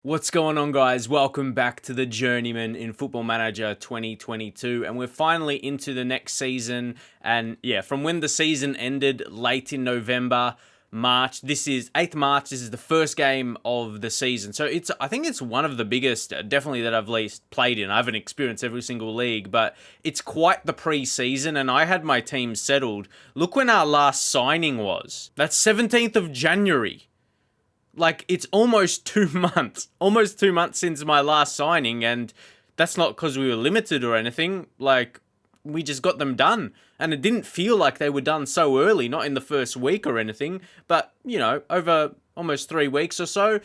What's going on, guys? Welcome back to the Journeyman in Football Manager 2022, and we're finally into the next season. And yeah, from when the season ended late in November, March, this is 8th March, this is the first game of the season. So I think it's one of the biggest, definitely, that I've least played in. I haven't experienced every single league, but it's quite the pre-season, and I had my team settled. Look when our last signing was. That's 17th of January. Like, it's almost 2 months. Almost 2 months since my last signing, and that's not because we were limited or anything. Like, we just got them done. And it didn't feel like they were done so early, not in the first week or anything. But, you know, over almost 3 weeks or so,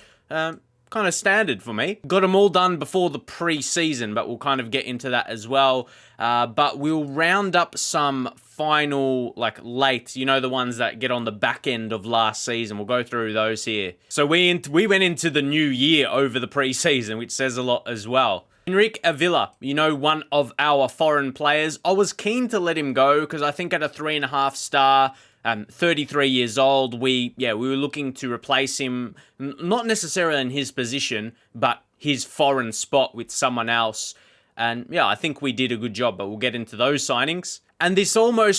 kind of standard for me. Got them all done before the pre-season, but we'll kind of get into that as well. But we'll round up some final, like, late, you know, the ones that get on the back end of last season. We'll go through those here. So we went into the new year over the pre-season, which says a lot as well. Enrique Avila, you know, one of our foreign players. I was keen to let him go because I think at a 3.5 star, 33 years old, we were looking to replace him, not necessarily in his position, but his foreign spot with someone else. And yeah, I think we did a good job, but we'll get into those signings. And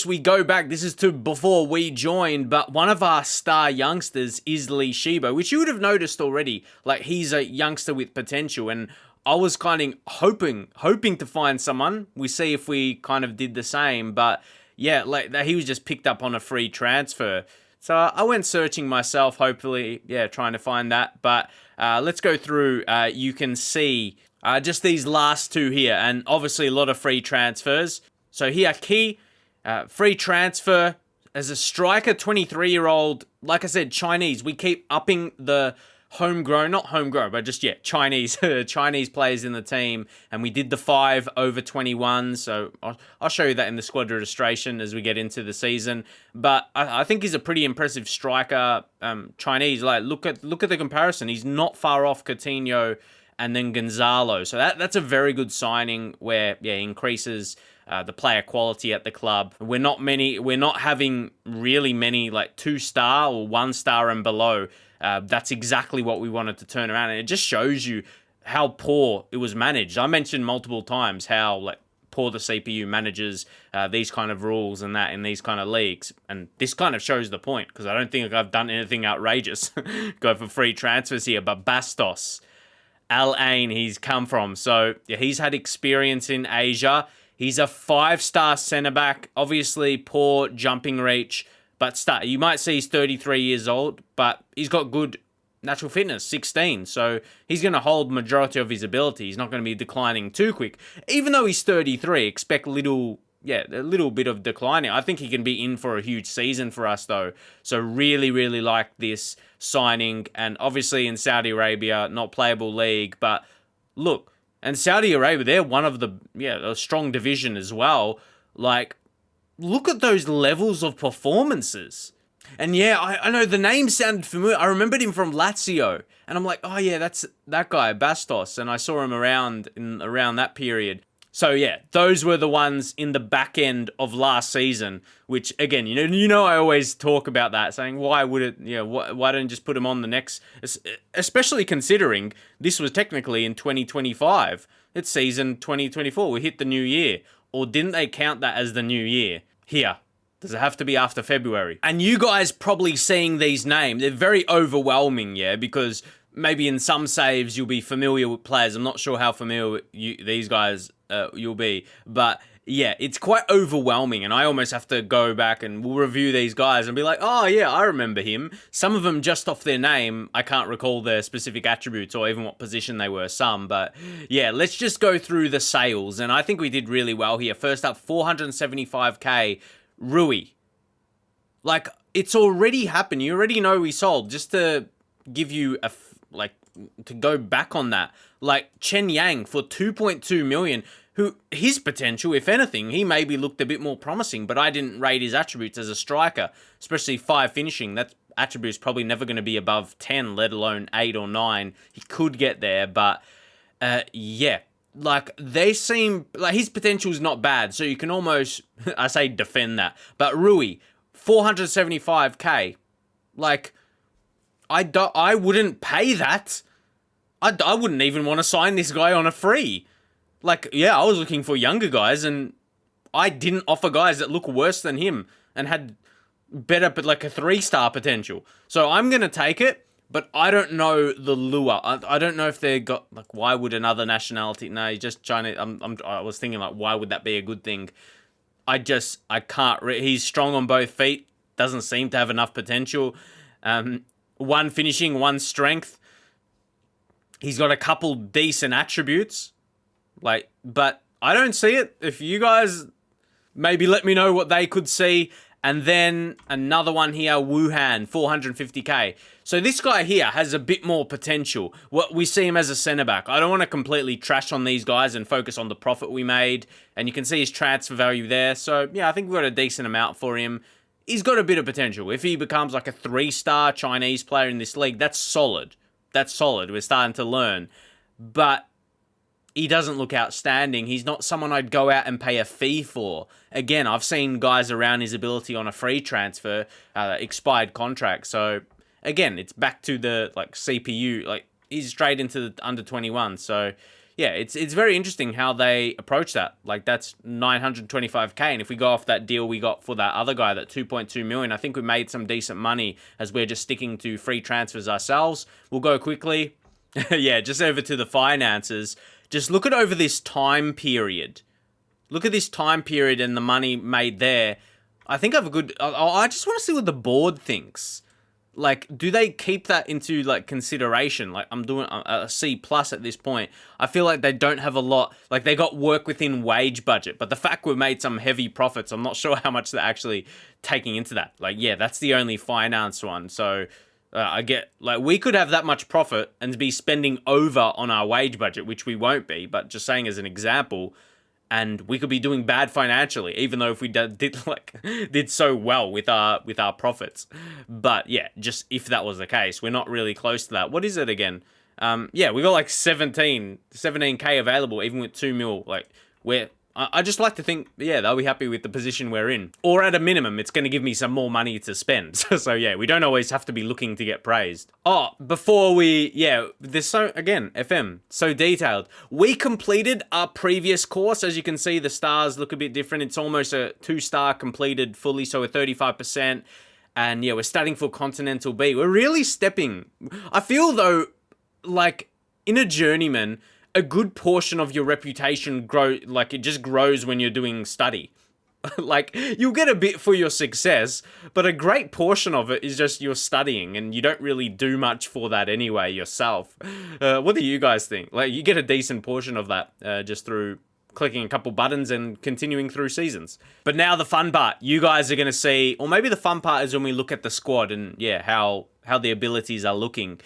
we go back, this is to before we joined, but one of our star youngsters is Lee Shibo, which you would have noticed already. Like, he's a youngster with potential, and I was kind of hoping to find someone. We see if we kind of did the same, but yeah, like, he was just picked up on a free transfer. So I went searching myself, hopefully, trying to find that. But let's go through. You can see just these last two here, and obviously a lot of free transfers. So here, Key, free transfer as a striker, 23-year-old, like I said, Chinese. We keep upping the not homegrown, but just, Chinese players in the team. And we did the 5 over 21. So I'll show you that in the squad registration as we get into the season. But I think he's a pretty impressive striker. Chinese, like, look at the comparison. He's not far off Coutinho and then Gonzalo. So that's a very good signing where, he increases the player quality at the club. We're not having really many, like, 2-star or 1-star and below. That's exactly what we wanted to turn around, and it just shows you how poor it was managed. I mentioned multiple times how, like, poor the CPU manages these kind of rules and that in these kind of leagues, and this kind of shows the point, because I don't think I've done anything outrageous. Go for free transfers here, but Bastos, Al Ain, he's come from, so yeah, he's had experience in Asia. He's a 5-star centre-back, obviously poor jumping reach, but you might see he's 33 years old, but he's got good natural fitness, 16, so he's going to hold majority of his ability. He's not going to be declining too quick. Even though he's 33, expect a little bit of declining. I think he can be in for a huge season for us, though. So really, really like this signing, and obviously in Saudi Arabia, not playable league, but look, and Saudi Arabia, they're one of a strong division as well. Like, look at those levels of performances. And yeah, I know the name sounded familiar. I remembered him from Lazio. And I'm like, oh yeah, that's that guy, Bastos. And I saw him around that period. So yeah, those were the ones in the back end of last season, which again, you know, I always talk about that, saying why don't you just put them on the next, especially considering this was technically in 2025. It's season 2024. We hit the new year. Or didn't they count that as the new year? Here. Does it have to be after February? And you guys probably seeing these names, they're very overwhelming, because maybe in some saves you'll be familiar with players. I'm not sure how familiar with these guys you'll be. But yeah, it's quite overwhelming, and I almost have to go back and we'll review these guys and be like, oh yeah, I remember him. Some of them just off their name, I can't recall their specific attributes or even what position they were, but yeah, let's just go through the sales, and I think we did really well here. First up, 475k, Rui. Like, it's already happened. You already know we sold. Just to give you to go back on that, like Chen Yang for 2.2 million, who his potential, if anything, he maybe looked a bit more promising, but I didn't rate his attributes as a striker, especially 5 finishing. That attribute's probably never going to be above 10, let alone 8 or 9. He could get there, but like, they seem like his potential is not bad, so you can almost, I say, defend that. But Rui, 475k, like, I wouldn't pay that. I wouldn't even want to sign this guy on a free. Like, yeah, I was looking for younger guys, and I didn't offer guys that look worse than him and had better, but like a 3-star potential. So I'm going to take it, but I don't know the lure. I don't know if they got, like, why would another nationality? No, just China. I was thinking, like, why would that be a good thing? I can't. He's strong on both feet. Doesn't seem to have enough potential. One finishing, one strength. He's got a couple decent attributes. Like, but I don't see it. If you guys maybe let me know what they could see. And then another one here, Wuhan, 450k. So this guy here has a bit more potential. We see him as a centre back. I don't want to completely trash on these guys and focus on the profit we made. And you can see his transfer value there. So yeah, I think we've got a decent amount for him. He's got a bit of potential. If he becomes like a 3-star Chinese player in this league, that's solid. That's solid. We're starting to learn. But he doesn't look outstanding. He's not someone I'd go out and pay a fee for. Again, I've seen guys around his ability on a free transfer, expired contract. So again, it's back to the like CPU. Like, he's straight into the under 21. So yeah, it's very interesting how they approach that. Like, that's 925k, and if we go off that deal we got for that other guy, that 2.2 million, I think we made some decent money as we're just sticking to free transfers ourselves. We'll go quickly. Yeah, just over to the finances. Just look at over this time period. Look at this time period and the money made there. I think I have a good... I just want to see what the board thinks. Like, do they keep that into, like, consideration? Like, I'm doing a C plus at this point. I feel like they don't have a lot... Like, they got work within wage budget. But the fact we've made some heavy profits, I'm not sure how much they're actually taking into that. Like, yeah, that's the only finance one. So... I get, like, we could have that much profit and be spending over on our wage budget, which we won't be, but just saying as an example, and we could be doing bad financially, even though if we did so well with our profits. But yeah, just if that was the case, we're not really close to that. What is it again? Yeah, we got like 17k available, even with 2 mil. Like, I just like to think, yeah, they'll be happy with the position we're in. Or at a minimum, it's going to give me some more money to spend. So yeah, we don't always have to be looking to get praised. Oh, before we, yeah, again, FM, so detailed. We completed our previous course. As you can see, the stars look a bit different. It's almost a 2-star completed fully, so we're 35%. And yeah, we're studying for Continental B. We're really stepping. I feel though, like, in a journeyman, a good portion of your reputation it just grows when you're doing study. Like, you'll get a bit for your success, but a great portion of it is just you're studying, and you don't really do much for that anyway yourself. What do you guys think? Like, you get a decent portion of that just through clicking a couple buttons and continuing through seasons. But now the fun part, you guys are going to see, or maybe the fun part is when we look at the squad and yeah, how the abilities are looking.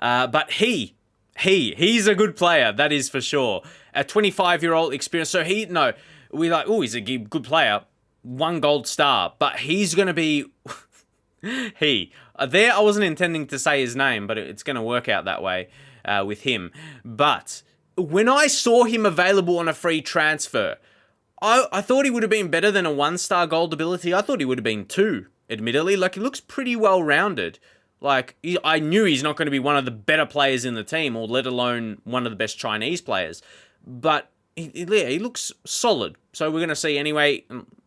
But he's a good player, that is for sure. A 25-year-old experience. So he's a good player. 1 gold star. But he's going to be... There, I wasn't intending to say his name, but it's going to work out that way with him. But when I saw him available on a free transfer, I thought he would have been better than a 1-star gold ability. I thought he would have been 2, admittedly. Like, he looks pretty well-rounded. Like, I knew he's not going to be one of the better players in the team, or let alone one of the best Chinese players. But, he looks solid. So we're going to see anyway.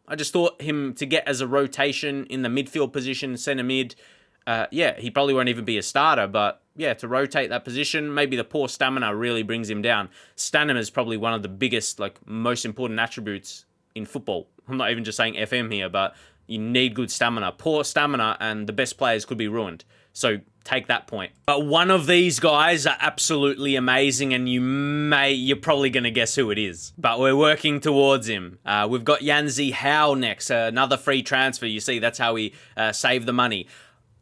I just thought him to get as a rotation in the midfield position, centre mid. He probably won't even be a starter. But, yeah, to rotate that position, maybe the poor stamina really brings him down. Stamina is probably one of the biggest, like, most important attributes in football. I'm not even just saying FM here, but you need good stamina. Poor stamina, and the best players could be ruined. So take that point. But one of these guys are absolutely amazing, and you're probably going to guess who it is. But we're working towards him. We've got Yanzi Howe next, another free transfer. You see, that's how we save the money.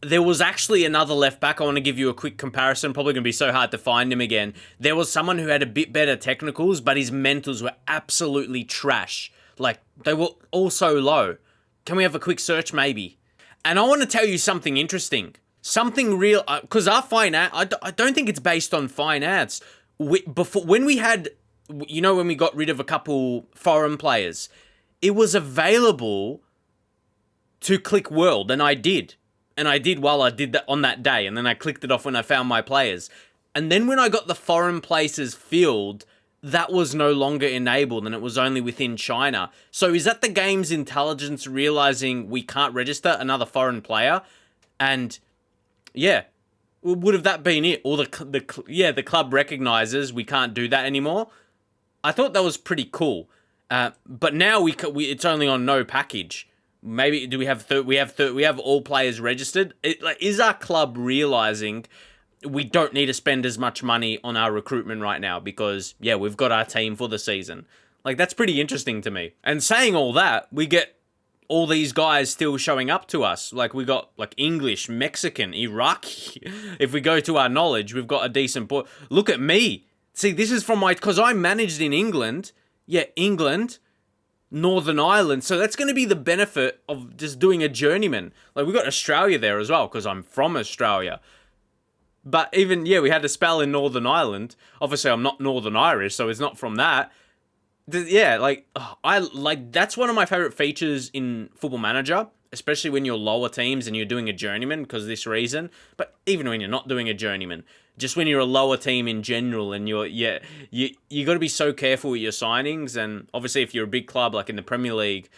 There was actually another left back. I want to give you a quick comparison. Probably going to be so hard to find him again. There was someone who had a bit better technicals, but his mentals were absolutely trash. Like, they were all so low. Can we have a quick search, maybe? And I want to tell you something interesting. Something real, because our finance, I don't think it's based on finance. When we had, when we got rid of a couple foreign players, it was available to click world, and I did. And I did while I did that on that day, and then I clicked it off when I found my players. And then when I got the foreign places field, that was no longer enabled and it was only within China. So is that the game's intelligence realizing we can't register another foreign player? And yeah, would have that been it? Or the club recognizes we can't do that anymore. I thought that was pretty cool. But now it's only on no package. Maybe do we have all players registered? Is our club realizing we don't need to spend as much money on our recruitment right now because, yeah, we've got our team for the season. Like, that's pretty interesting to me. And saying all that, we get all these guys still showing up to us. Like, we got, like, English, Mexican, Iraqi. If we go to our knowledge, we've got a decent boy. Look at me. See, this is from because I managed in England. Yeah, England, Northern Ireland. So that's going to be the benefit of just doing a journeyman. Like, we got Australia there as well because I'm from Australia. But even, yeah, we had a spell in Northern Ireland. Obviously, I'm not Northern Irish, so it's not from that. Yeah, that's one of my favorite features in Football Manager, especially when you're lower teams and you're doing a journeyman because of this reason. But even when you're not doing a journeyman, just when you're a lower team in general and you got to be so careful with your signings. And obviously, if you're a big club like in the Premier League,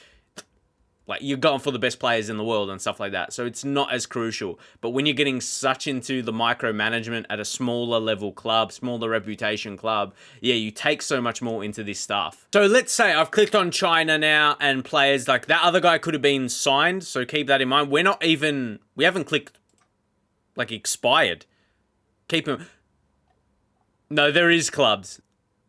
like, you're going for the best players in the world and stuff like that. So it's not as crucial. But when you're getting such into the micromanagement at a smaller level club, smaller reputation club, yeah, you take so much more into this stuff. So let's say I've clicked on China now and players like that other guy could have been signed. So keep that in mind. We haven't clicked like expired. Keep him. No, there is clubs.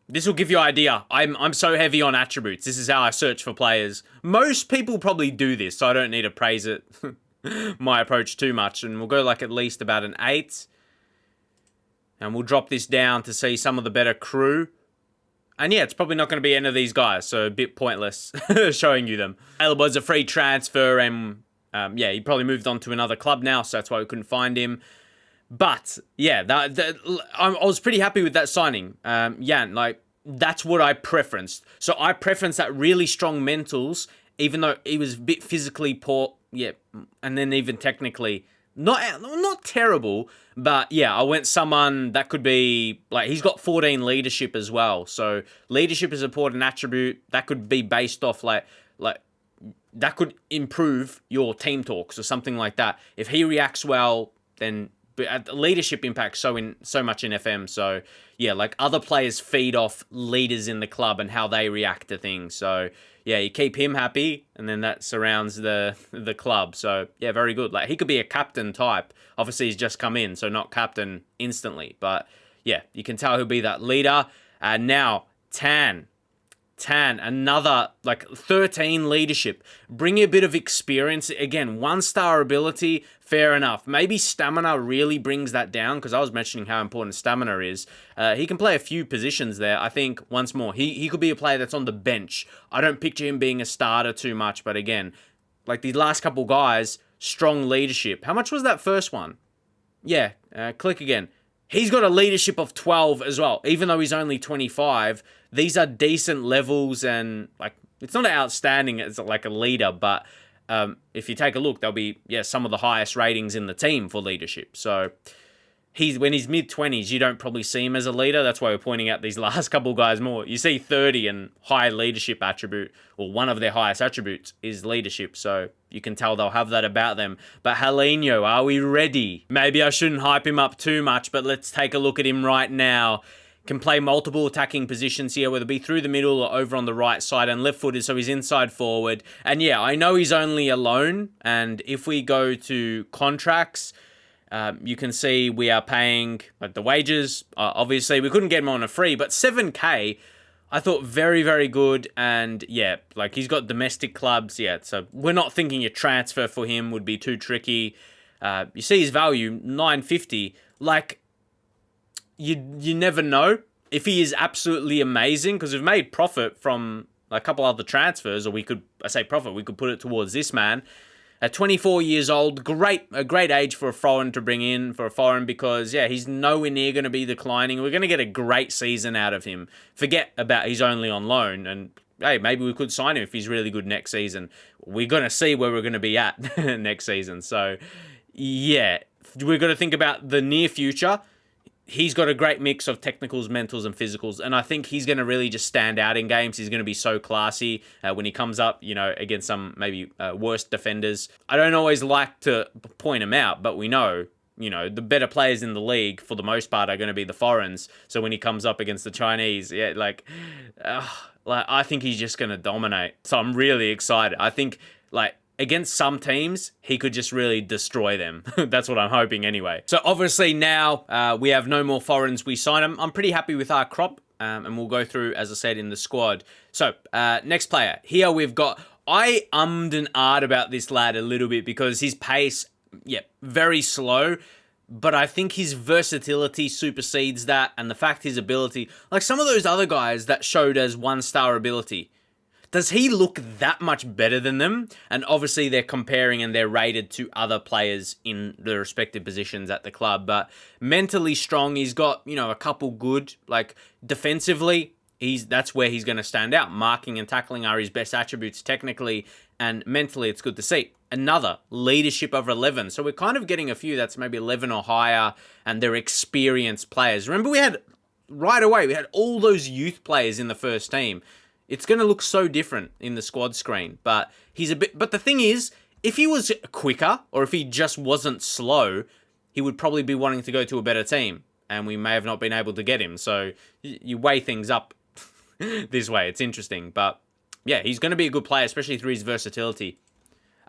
This will give you an idea. I'm so heavy on attributes. This is how I search for players. Most people probably do this, so I don't need to praise it, my approach too much. And we'll go like at least about an 8. And we'll drop this down to see some of the better crew. And yeah, it's probably not going to be any of these guys, so a bit pointless showing you them. Available as a free transfer, and yeah, he probably moved on to another club now, so that's why we couldn't find him. But yeah, I was pretty happy with that signing. Yan, like, that's what I preferenced. So I preferenced that really strong mentals, even though he was a bit physically poor. Yeah, and then even technically not terrible, but yeah, I went someone that could be like, he's got 14 leadership as well. So leadership is an important attribute that could be based off like that could improve your team talks or something like that. If he reacts well, then. But leadership impacts so much in FM. So yeah, like, other players feed off leaders in the club and how they react to things. So yeah, you keep him happy, and then that surrounds the club. So yeah, very good. Like, he could be a captain type. Obviously, he's just come in, so not captain instantly. But yeah, you can tell he'll be that leader. And now Tan, another, like, 13 leadership. Bring a bit of experience. Again, 1-star ability, fair enough. Maybe stamina really brings that down, because I was mentioning how important stamina is. He can play a few positions there. I think, once more, he could be a player that's on the bench. I don't picture him being a starter too much, but again, like these last couple guys, strong leadership. How much was that first one? Yeah, click again. He's got a leadership of 12 as well, even though he's only 25. These are decent levels, and like, it's not outstanding as like a leader, but if you take a look, they'll be, yeah, some of the highest ratings in the team for leadership. So when he's mid-20s, you don't probably see him as a leader. That's why we're pointing out these last couple guys more. You see 30 and high leadership attribute, or one of their highest attributes is leadership. So you can tell they'll have that about them. But Helenio, are we ready? Maybe I shouldn't hype him up too much, but let's take a look at him right now. Can play multiple attacking positions here, whether it be through the middle or over on the right side, and left-footed, so he's inside forward. And yeah, I know he's only a loan, and if we go to contracts, you can see we are paying like the wages. Obviously, we couldn't get him on a free, but 7K, I thought very, very good. And yeah, like, he's got domestic clubs. Yeah, so we're not thinking a transfer for him would be too tricky. You see his value, 950. Like, you never know if he is absolutely amazing, because we've made profit from a couple other transfers, or we could put it towards this man. At 24 years old, a great age for a foreign to bring in, because, yeah, he's nowhere near going to be declining. We're going to get a great season out of him. Forget about he's only on loan, and hey, maybe we could sign him if he's really good next season. We're going to see where we're going to be at next season. So, yeah, we're going to think about the near future. he's got a great mix of technicals, mentals, and physicals, and I think he's going to really just stand out in games. He's going to be so classy when he comes up, against some maybe worse defenders. I don't always like to point him out, but we know, the better players in the league, for the most part, are going to be the foreigners. So when he comes up against the Chinese, I think he's just going to dominate. So I'm really excited. I think, against some teams, he could just really destroy them. That's what I'm hoping anyway. So obviously now we have no more foreigners. We sign them. I'm pretty happy with our crop, and we'll go through, as I said, in the squad. So next player. Here we've got... I ummed and ahed about this lad a little bit because his pace, very slow. But I think his versatility supersedes that, and the fact his ability... Like some of those other guys that showed as one-star ability... Does he look that much better than them? And obviously they're comparing and they're rated to other players in the respective positions at the club. But mentally strong, he's got, a couple good, defensively, that's where he's going to stand out. Marking and tackling are his best attributes technically, and mentally it's good to see. Another, leadership of 11. So we're kind of getting a few that's maybe 11 or higher, and they're experienced players. Remember we had all those youth players in the first team. It's going to look so different in the squad screen, but but the thing is, if he was quicker or if he just wasn't slow, he would probably be wanting to go to a better team, and we may have not been able to get him. So you weigh things up this way. It's interesting, but yeah, he's going to be a good player, especially through his versatility.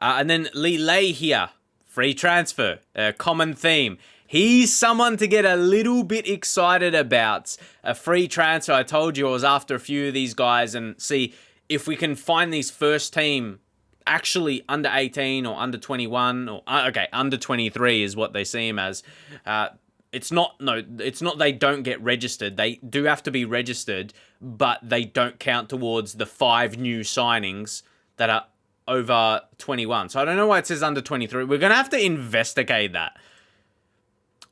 And then Lee Lei here, free transfer, a common theme. He's someone to get a little bit excited about. A free transfer, I told you I was after a few of these guys and see if we can find these first team actually under 18 or under 21 or, under 23 is what they see him as. It's not they don't get registered. They do have to be registered, but they don't count towards the 5 new signings that are over 21. So I don't know why it says under 23. We're going to have to investigate that.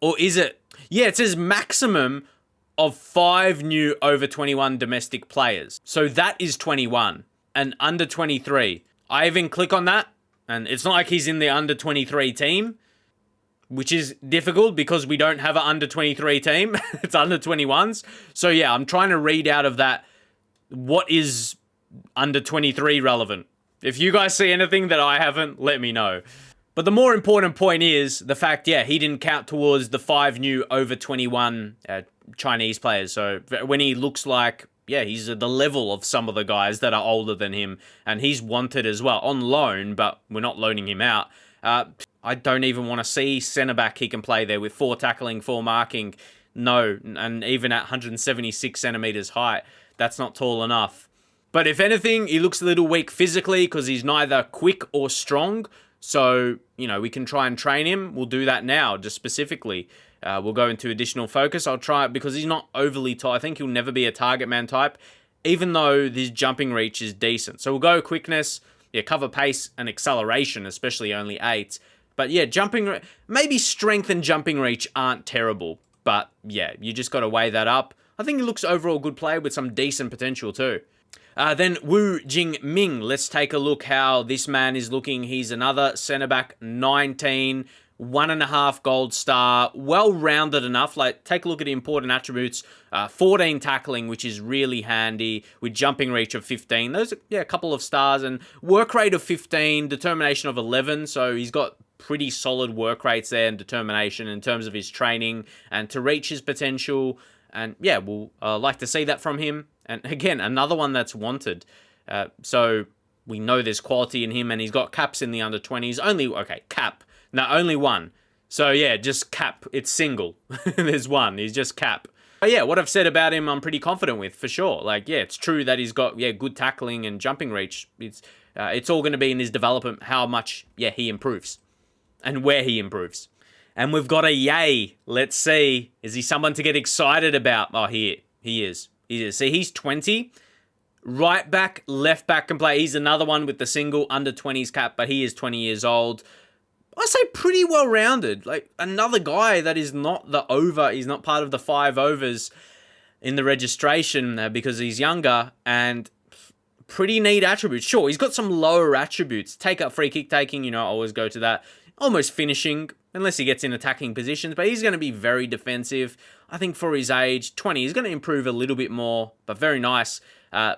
Or is it? Yeah, it says maximum of 5 new over 21 domestic players. So that is 21 and under 23. I even click on that, and it's not like he's in the under 23 team, which is difficult because we don't have an under 23 team. It's under 21s. So yeah, I'm trying to read out of that what is under 23 relevant. If you guys see anything that I haven't, let me know. But the more important point is the fact, he didn't count towards the 5 new over 21 Chinese players. So when he looks like, he's at the level of some of the guys that are older than him, and he's wanted as well on loan, but we're not loaning him out. I don't even want to see centre-back he can play there with 4 tackling, 4 marking. No, and even at 176 centimetres height, that's not tall enough. But if anything, he looks a little weak physically because he's neither quick or strong. So, we can try and train him. We'll do that now, just specifically. We'll go into additional focus. I'll try it because he's not overly tall. I think he'll never be a target man type, even though his jumping reach is decent. So we'll go quickness, cover pace and acceleration, especially only 8. But jumping, maybe strength and jumping reach aren't terrible. But you just got to weigh that up. I think he looks overall good player with some decent potential too. Then Wu Jingming, let's take a look how this man is looking. He's another centre-back, 19, 1.5 gold star, well-rounded enough. Take a look at the important attributes. 14 tackling, which is really handy, with jumping reach of 15. Those are, a couple of stars, and work rate of 15, determination of 11, so he's got pretty solid work rates there and determination in terms of his training and to reach his potential. And we'll like to see that from him. And again, another one that's wanted. So we know there's quality in him, and he's got caps in the under 20s. Only one. So just cap. It's single. There's one. He's just cap. But what I've said about him, I'm pretty confident with, for sure. It's true that he's got good tackling and jumping reach. It's all going to be in his development how much he improves and where he improves. And we've got a yay. Let's see. Is he someone to get excited about? Oh, he is. See, he's 20. Right back, left back can play. He's another one with the single under 20s cap, but he is 20 years old. I say pretty well-rounded. Another guy that is not the over. He's not part of the 5 overs in the registration because he's younger, and pretty neat attributes. Sure, he's got some lower attributes. Take up free kick taking, I always go to that. Almost finishing, unless he gets in attacking positions, but he's going to be very defensive. I think for his age, 20, he's going to improve a little bit more, but very nice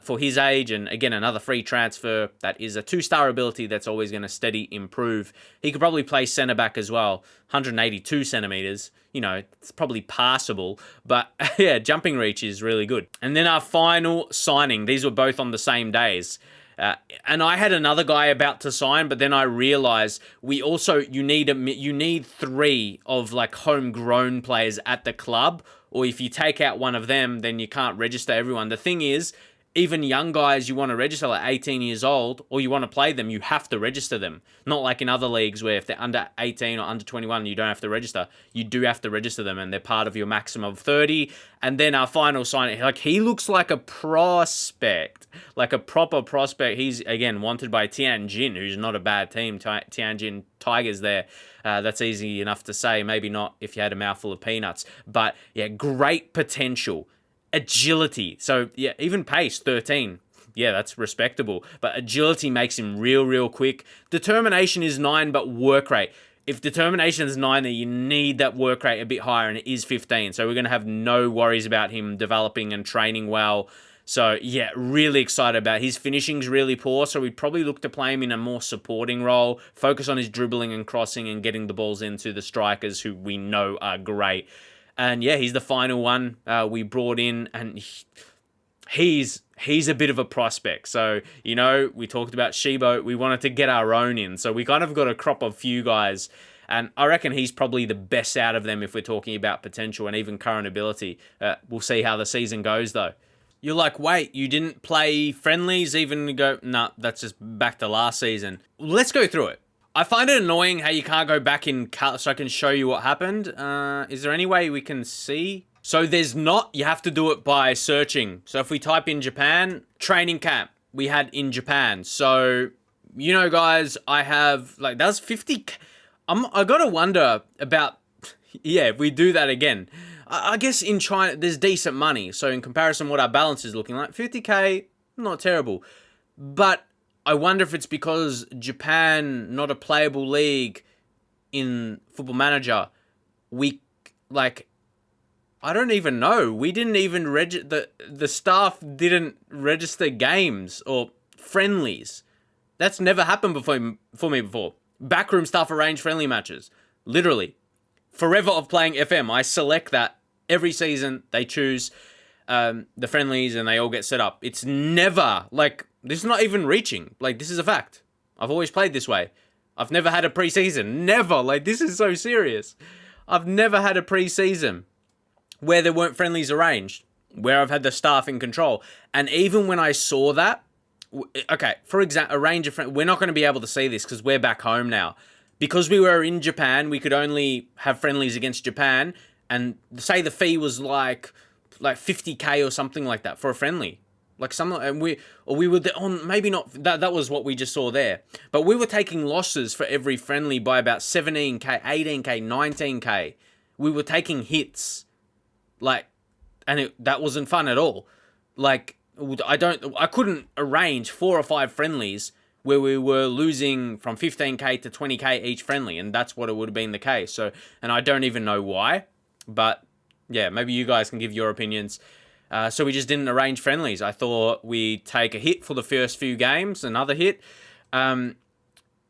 for his age. And again, another free transfer that is a 2-star ability that's always going to steady improve. He could probably play centre back as well, 182 centimeters. It's probably passable, but yeah, jumping reach is really good. And then our final signing, these were both on the same days. And I had another guy about to sign, but then I realized you need 3 of like homegrown players at the club, or if you take out one of them, then you can't register everyone. The thing is, even young guys you want to register, like 18 years old, or you want to play them, you have to register them. Not like in other leagues where if they're under 18 or under 21, you don't have to register. You do have to register them, and they're part of your maximum of 30. And then our final signing, he looks like a prospect, like a proper prospect. He's, again, wanted by Tianjin, who's not a bad team. Tianjin Tigers there. That's easy enough to say. Maybe not if you had a mouthful of peanuts. But, yeah, great potential. Agility. So, yeah, even pace, 13. Yeah, that's respectable. But agility makes him real quick. Determination is 9, but work rate. If determination is 9, then you need that work rate a bit higher, and it is 15. So we're going to have no worries about him developing and training well. So, yeah, really excited about it. His finishing's really poor, so we'd probably look to play him in a more supporting role, focus on his dribbling and crossing and getting the balls into the strikers who we know are great. And yeah, he's the final one we brought in, and he's a bit of a prospect. So, we talked about Shibo. We wanted to get our own in. So we kind of got a crop of few guys, and I reckon he's probably the best out of them if we're talking about potential and even current ability. We'll see how the season goes, though. You're like, wait, you didn't play friendlies even go? Nah, that's just back to last season. Let's go through it. I find it annoying how you can't go back in so I can show you what happened. Is there any way we can see? So there's not. You have to do it by searching. So if we type in Japan, training camp, we had in Japan. So, guys, I have, that's 50. I got to wonder about, if we do that again. I guess in China, there's decent money. So in comparison, what our balance is looking like, 50K, not terrible. But I wonder if it's because Japan, not a playable league in Football Manager, I don't even know. We didn't even the staff didn't register games or friendlies. That's never happened for me before. Backroom staff arrange friendly matches. Literally. Forever of playing FM, I select that every season. They choose the friendlies and they all get set up. It's never, this is not even reaching. This is a fact. I've always played this way. I've never had a preseason. Never. This is so serious. I've never had a preseason where there weren't friendlies arranged, where I've had the staff in control. And even when I saw that, okay, for example, arrange a friend, we're not going to be able to see this because we're back home now. Because we were in Japan, we could only have friendlies against Japan, and say the fee was like 50K or something like that for a friendly. And we were on, maybe not, that was what we just saw there. But we were taking losses for every friendly by about 17K, 18K, 19K. We were taking hits. That wasn't fun at all. I couldn't arrange 4 or 5 friendlies where we were losing from 15K to 20K each friendly, and that's what it would have been the case. So, and I don't even know why, but yeah, maybe you guys can give your opinions. So we just didn't arrange friendlies. I thought we'd take a hit for the first few games, another hit, and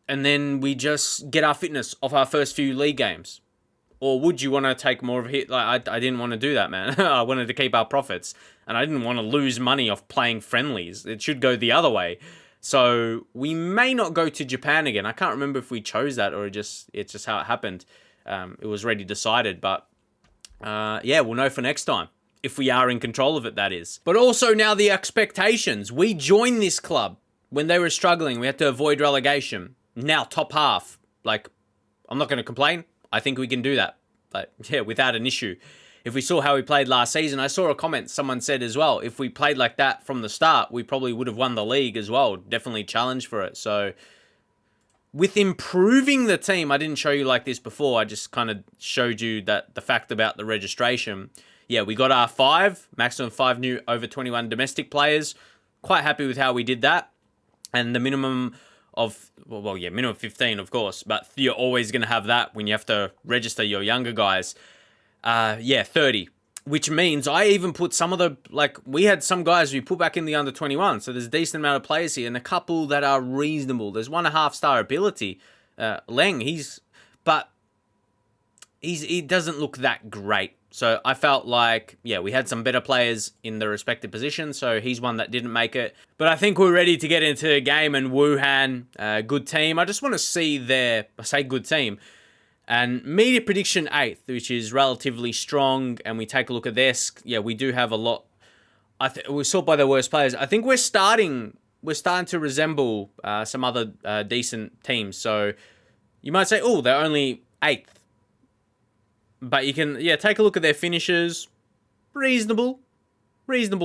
then we just get our fitness off our first few league games. Or would you want to take more of a hit? I didn't want to do that, man. I wanted to keep our profits, and I didn't want to lose money off playing friendlies. It should go the other way. So we may not go to Japan again. I can't remember if we chose that or it's just how it happened. It was already decided, but we'll know for next time. If we are in control of it, that is. But also now the expectations. We joined this club when they were struggling. We had to avoid relegation. Now top half. I'm not going to complain. I think we can do that. But yeah, without an issue. If we saw how we played last season, I saw a comment someone said as well, if we played like that from the start, we probably would have won the league as well. Definitely challenged for it. So with improving the team, I didn't show you like this before. I just kind of showed you that the fact about the registration. Yeah, we got our maximum 5 new over 21 domestic players. Quite happy with how we did that. And the minimum minimum 15, of course, but you're always going to have that when you have to register your younger guys. 30. Which means I even put some of the, we had some guys we put back in the under 21. So there's a decent amount of players here and a couple that are reasonable. There's 1.5 star ability. Leng, he doesn't look that great. So I felt like, we had some better players in the respective positions. So he's one that didn't make it. But I think we're ready to get into the game. And Wuhan, good team. I just want to see good team. And media prediction 8th, which is relatively strong. And we take a look at this. We do have a lot. We're sort by the worst players. I think we're starting to resemble some other decent teams. So you might say, they're only 8th. But you can, take a look at their finishes. Reasonable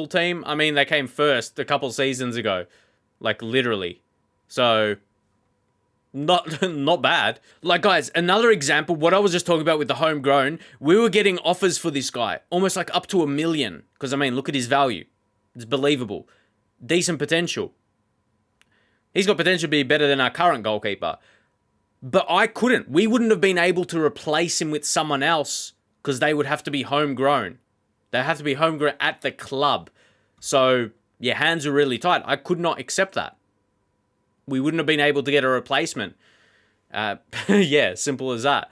team. I mean, they came first a couple seasons ago. Literally. So not bad. Guys, another example, what I was just talking about with the homegrown, we were getting offers for this guy. Almost up to $1 million. Because, look at his value. It's believable. Decent potential. He's got potential to be better than our current goalkeeper. But I couldn't. We wouldn't have been able to replace him with someone else because they would have to be homegrown. They have to be homegrown at the club. So, hands were really tight. I could not accept that. We wouldn't have been able to get a replacement. Simple as that.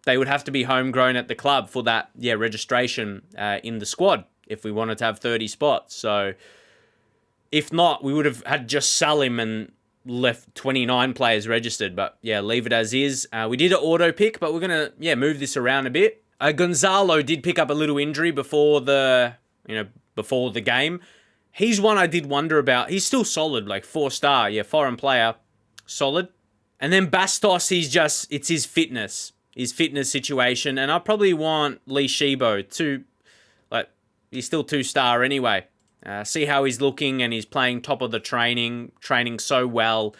They would have to be homegrown at the club for that, registration in the squad if we wanted to have 30 spots. So, if not, we would have had to just sell him and left 29 players registered, but leave it as is. We did an auto pick, but we're going to, move this around a bit. Gonzalo did pick up a little injury before the game. He's one I did wonder about. He's still solid, 4-star, foreign player, solid. And then Bastos, it's his fitness situation, and I probably want Lee Shibo to, he's still 2-star anyway. See how he's looking, and he's playing top of the training so well.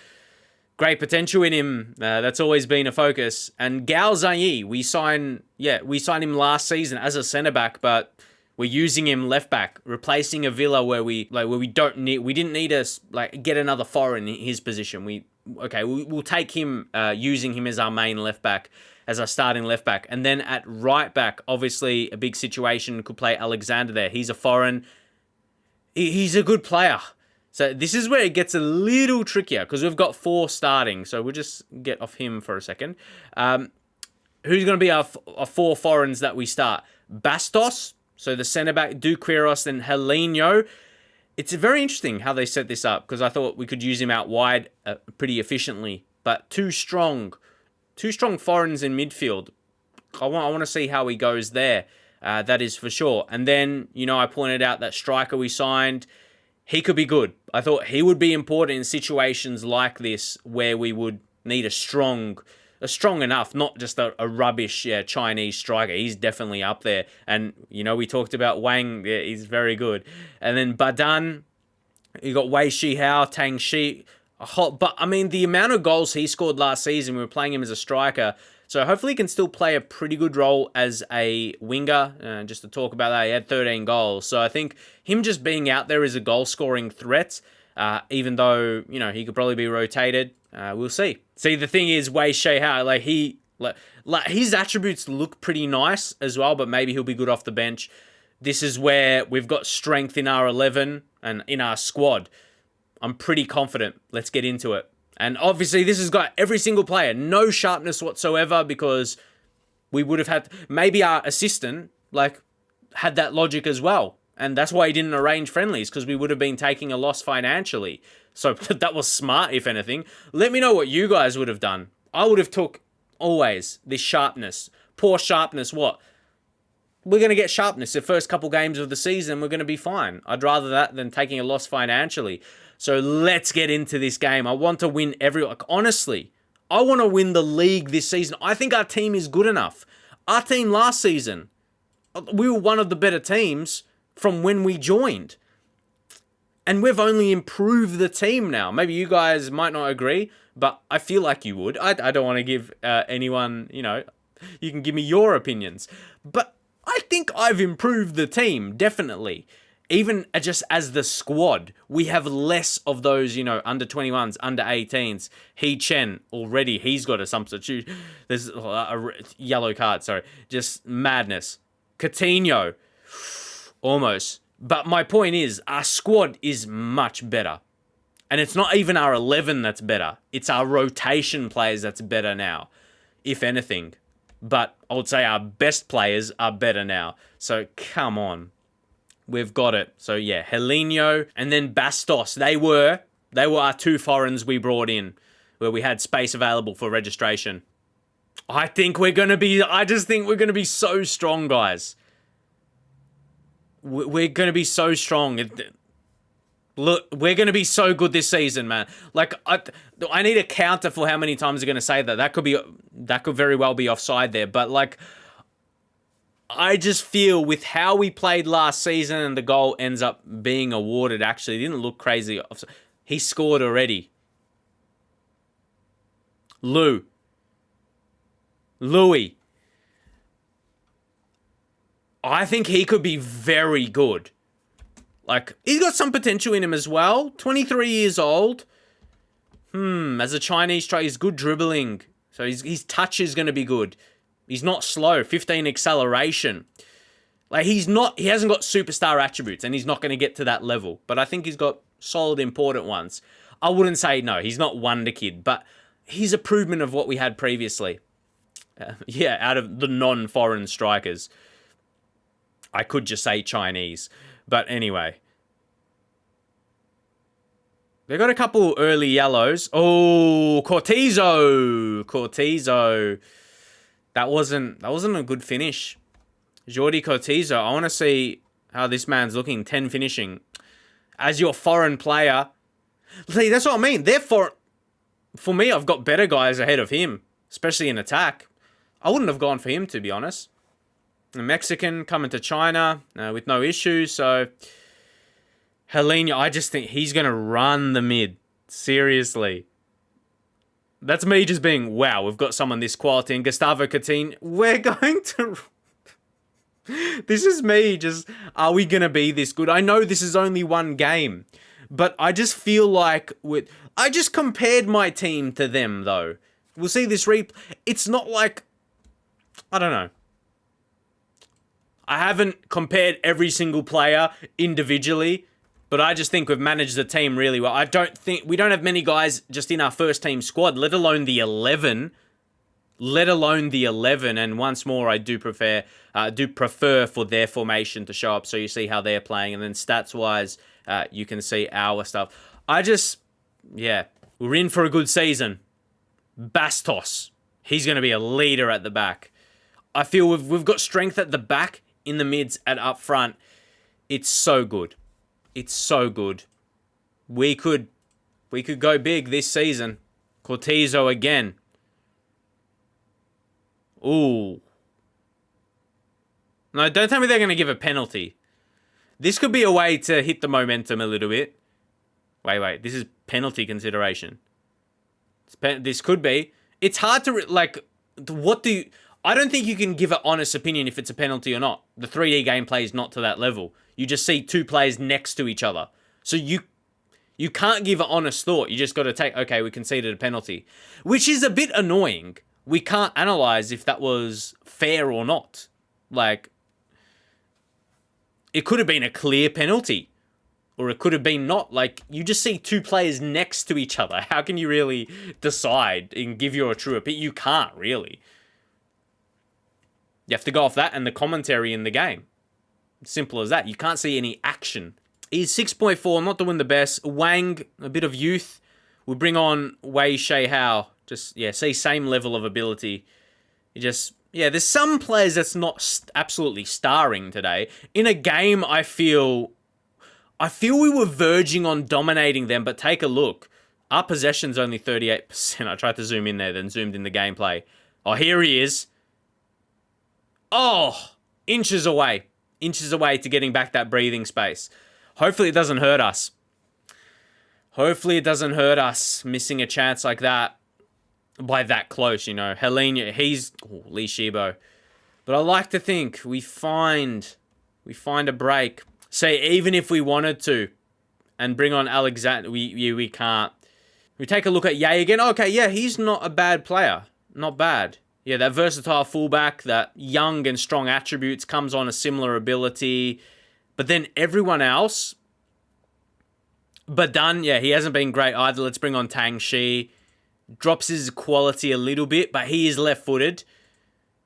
Great potential in him. That's always been a focus. And Gao Zhai, we signed him last season as a centre back, but we're using him left back, replacing Avila where we didn't need to get another foreign in his position. We'll take him, using him as our main left back, as our starting left back, and then at right back, obviously a big situation, could play Alexander there. He's a foreign. He's a good player. So this is where it gets a little trickier because we've got 4 starting. So we'll just get off him for a second. Who's going to be our 4 foreigns that we start? Bastos, so the centre-back, Duquiros, and Helenio. It's very interesting how they set this up because I thought we could use him out wide pretty efficiently. But two strong foreigns in midfield. I want to see how he goes there. That is for sure. And then, I pointed out that striker we signed, he could be good. I thought he would be important in situations like this where we would need a strong enough, not just a rubbish Chinese striker. He's definitely up there. And, we talked about Wang. Yeah, he's very good. And then Badan, you got Wei Shihao, Tang Shi. But, the amount of goals he scored last season, we were playing him as a striker. So hopefully he can still play a pretty good role as a winger. Just to talk about that, he had 13 goals. So I think him just being out there is a goal-scoring threat, even though, he could probably be rotated. We'll see. See, the thing is, Wei Shihao, his attributes look pretty nice as well, but maybe he'll be good off the bench. This is where we've got strength in our 11 and in our squad. I'm pretty confident. Let's get into it. And obviously, this has got every single player. No sharpness whatsoever because we would have had... Maybe our assistant, had that logic as well. And that's why he didn't arrange friendlies because we would have been taking a loss financially. So that was smart, if anything. Let me know what you guys would have done. I would have took, always, this sharpness. Poor sharpness, what? We're going to get sharpness the first couple games of the season. We're going to be fine. I'd rather that than taking a loss financially. So let's get into this game. I want to win honestly, I want to win the league this season. I think our team is good enough. Our team last season, we were one of the better teams from when we joined. And we've only improved the team now. Maybe you guys might not agree, but I feel like you would. I don't want to give anyone, you can give me your opinions. But I think I've improved the team, definitely. even just as the squad, we have less of those, under 21s, under 18s. He Chen, already, he's got a substitute. There's a yellow card, sorry. Just madness. Coutinho, almost. But my point is, our squad is much better. And it's not even our 11 that's better. It's our rotation players that's better now, if anything. But I would say our best players are better now. So, come on. We've got it. So, yeah, Helinho and then Bastos. They were our two foreigners we brought in, where we had space available for registration. I just think we're going to be so strong, guys. We're going to be so strong. Look, we're going to be so good this season, man. Like, I need a counter for how many times they're going to say that. That could very well be offside there. But, like, I just feel with how we played last season and the goal ends up being awarded, actually, it didn't look crazy. He scored already. Louis. I think he could be very good. Like, he's got some potential in him as well. 23 years old. As a Chinese striker, he's good dribbling. So his touch is going to be good. He's not slow. 15 acceleration. Like, he hasn't got superstar attributes, and he's not going to get to that level. But I think he's got solid, important ones. I wouldn't say, no, he's not wonder kid, but he's a improvement of what we had previously. Out of the non-foreign strikers. I could just say Chinese. But anyway. They got a couple early yellows. Oh, Cortizo. That wasn't a good finish. Jordi Cortizo. I want to see how this man's looking. 10 finishing. As your foreign player. See, that's what I mean. Therefore, for me, I've got better guys ahead of him. Especially in attack. I wouldn't have gone for him, to be honest. A Mexican coming to China with no issues. So, Helinho, I just think he's going to run the mid. Seriously. That's me just being, wow, we've got someone this quality. And Gustavo Coutinho, we're going to... This is me just, are we going to be this good? I know this is only one game. But I just feel like... I just compared my team to them, though. We'll see this It's not like... I don't know. I haven't compared every single player individually, but I just think we've managed the team really well. We don't have many guys just in our first team squad, let alone the 11. And once more, I do prefer for their formation to show up so you see how they're playing. And then stats-wise, you can see our stuff. We're in for a good season. Bastos, he's going to be a leader at the back. I feel we've got strength at the back, in the mids, and up front. It's so good. We could go big this season. Cortizo again. Ooh. No, don't tell me they're going to give a penalty. This could be a way to hit the momentum a little bit. Wait. This is penalty consideration. This could be. It's hard to, I don't think you can give an honest opinion if it's a penalty or not. The 3D gameplay is not to that level. You just see two players next to each other. So you can't give an honest thought. You just got to take, okay, we conceded a penalty. Which is a bit annoying. We can't analyze if that was fair or not. Like, it could have been a clear penalty. Or it could have been not. Like, you just see two players next to each other. How can you really decide and give your true opinion? You can't, really. You have to go off that and the commentary in the game. Simple as that. You can't see any action. He's 6.4, not doing the best. Wang, a bit of youth. We bring on Wei Shei Hao. Just, see, same level of ability. There's some players that's not absolutely starring today. In a game, I feel we were verging on dominating them, but take a look. Our possession's only 38%. I tried to zoom in there, then zoomed in the gameplay. Oh, here he is. Oh, inches away to getting back that breathing space. Hopefully it doesn't hurt us. Missing a chance like that by that close, Helinho, he's Lee Shibo. But I like to think we find a break. So even if we wanted to and bring on Alexander, we can't. We take a look at Ye again. Okay, yeah, he's not a bad player. Not bad. Yeah, that versatile fullback, that young and strong attributes, comes on a similar ability. But then everyone else... Badan, yeah, he hasn't been great either. Let's bring on Tang Shi. Drops his quality a little bit, but he is left-footed.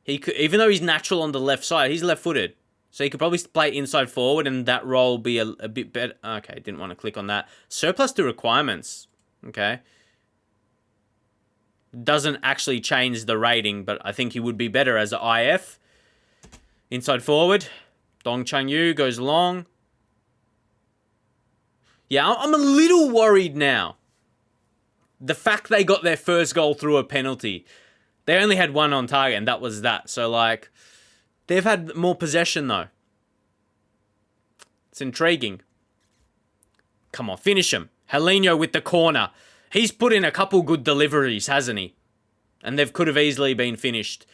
He could, even though he's natural on the left side, he's left-footed. So he could probably play inside forward, and that role will be a bit better. Okay, didn't want to click on that. Surplus to requirements. Okay. Doesn't actually change the rating, but I think he would be better as an IF. Inside forward. Dong Chang Yu goes long. Yeah, I'm a little worried now. The fact they got their first goal through a penalty. They only had one on target, and that was that. So, like, they've had more possession, though. It's intriguing. Come on, finish him. Helinho with the corner. He's put in a couple good deliveries, hasn't he? And they could have easily been finished.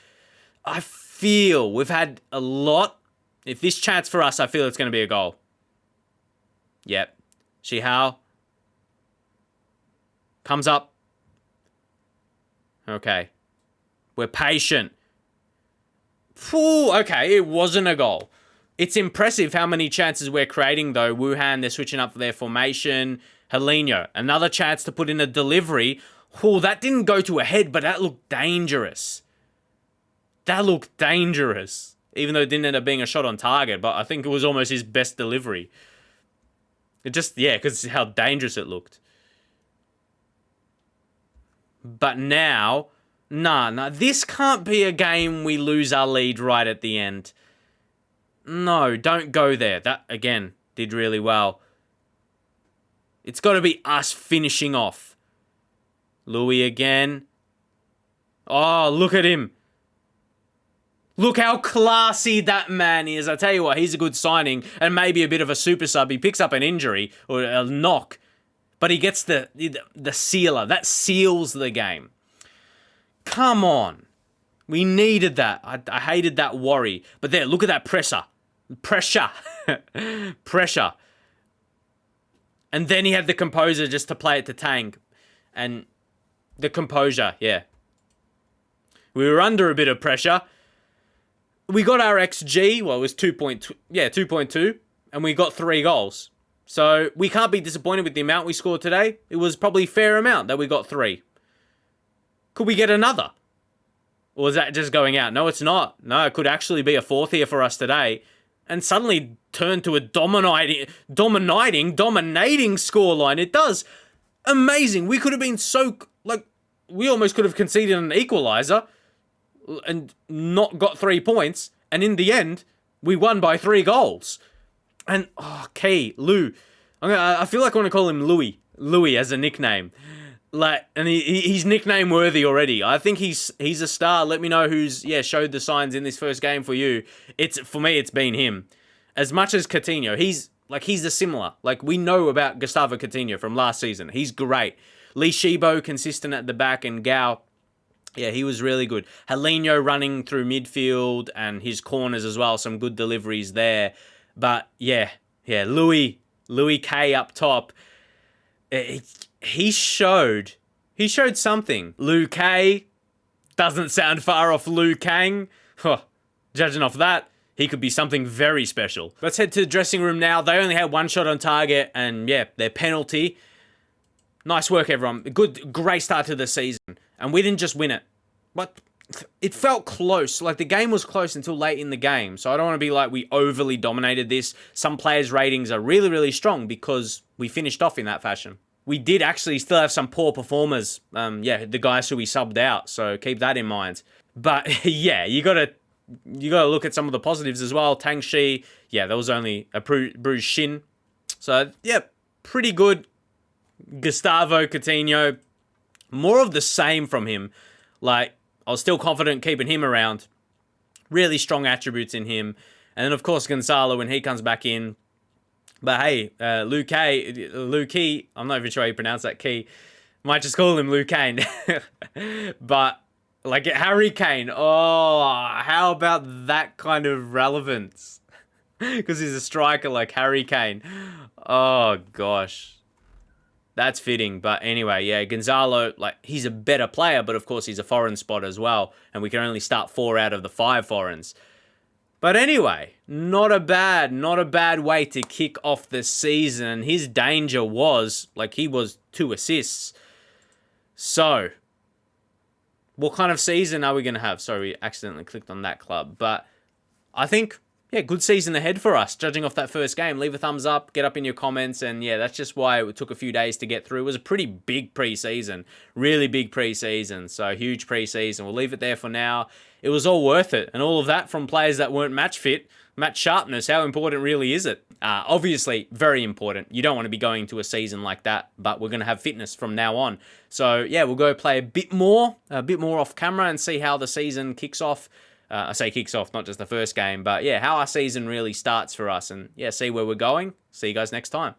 I feel we've had a lot. If this chance for us, I feel it's going to be a goal. Yep. Yanzi Howe. Comes up. Okay. We're patient. Phew, okay, it wasn't a goal. It's impressive how many chances we're creating, though. Wuhan, they're switching up their formation. Helinho, another chance to put in a delivery. Oh, that didn't go to a head, but that looked dangerous. That looked dangerous. Even though it didn't end up being a shot on target, but I think it was almost his best delivery. It just, yeah, because how dangerous it looked. But now, nah, this can't be a game we lose our lead right at the end. No, don't go there. That, again, did really well. It's got to be us finishing off. Louis again. Oh, look at him. Look how classy that man is. I tell you what, he's a good signing and maybe a bit of a super sub. He picks up an injury or a knock, but he gets the sealer. That seals the game. Come on. We needed that. I hated that worry. But there, look at that pressure. Pressure. Pressure. And then he had the composure just to play it to Tang. And the composure, yeah. We were under a bit of pressure. We got our XG, well, it was 2.2. Yeah, 2.2. And we got 3 goals. So we can't be disappointed with the amount we scored today. It was probably a fair amount that we got 3. Could we get another? Or is that just going out? No, it's not. No, it could actually be a 4th here for us today. And suddenly turn to a dominating scoreline. It does. Amazing. We could have been so, like, we almost could have conceded an equalizer and not got 3 points. And in the end, we won by 3 goals. And, Lou. I feel like I want to call him Louis as a nickname. Like, and he's nickname worthy already. I think he's a star. Let me know who's showed the signs in this first game for you. For me, it's been him. As much as Coutinho, he's a similar. Like, we know about Gustavo Coutinho from last season. He's great. Lee Shibo consistent at the back, and Gao, yeah, he was really good. Helinho running through midfield and his corners as well. Some good deliveries there. But yeah, Louis K up top. He showed something. Liu K doesn't sound far off Liu Kang. Judging off that, he could be something very special. Let's head to the dressing room now. They only had 1 shot on target, and yeah, their penalty. Nice work, everyone. Great start to the season. And we didn't just win it. But it felt close. Like, the game was close until late in the game. So I don't want to be like we overly dominated this. Some players' ratings are really, really strong because we finished off in that fashion. We did actually still have some poor performers. The guys who we subbed out. So keep that in mind. But yeah, you gotta look at some of the positives as well. Tang Shi, yeah, that was only a bruised shin. So yeah, pretty good. Gustavo Coutinho, more of the same from him. Like, I was still confident keeping him around. Really strong attributes in him. And then, of course, Gonzalo when he comes back in. But hey, Liu Key, I'm not even sure how you pronounce that key. Might just call him Liu Kane. But, Harry Kane, how about that kind of relevance? because he's a striker like Harry Kane. Oh, gosh. That's fitting. But anyway, yeah, Gonzalo, like, he's a better player, but of course he's a foreign spot as well. And we can only start 4 out of the 5 foreigners. But anyway, not a bad way to kick off the season. His danger was, like, he was 2 assists. So, what kind of season are we going to have? Sorry, we accidentally clicked on that club. But I think, yeah, good season ahead for us, judging off that first game. Leave a thumbs up, get up in your comments. And yeah, that's just why it took a few days to get through. It was a pretty big preseason, really big preseason. So, huge preseason. We'll leave it there for now. It was all worth it. And all of that from players that weren't match fit. Match sharpness, how important really is it? Obviously, very important. You don't want to be going to a season like that, but we're going to have fitness from now on. So, yeah, we'll go play a bit more off camera and see how the season kicks off. I say kicks off, not just the first game, but yeah, how our season really starts for us. And yeah, see where we're going. See you guys next time.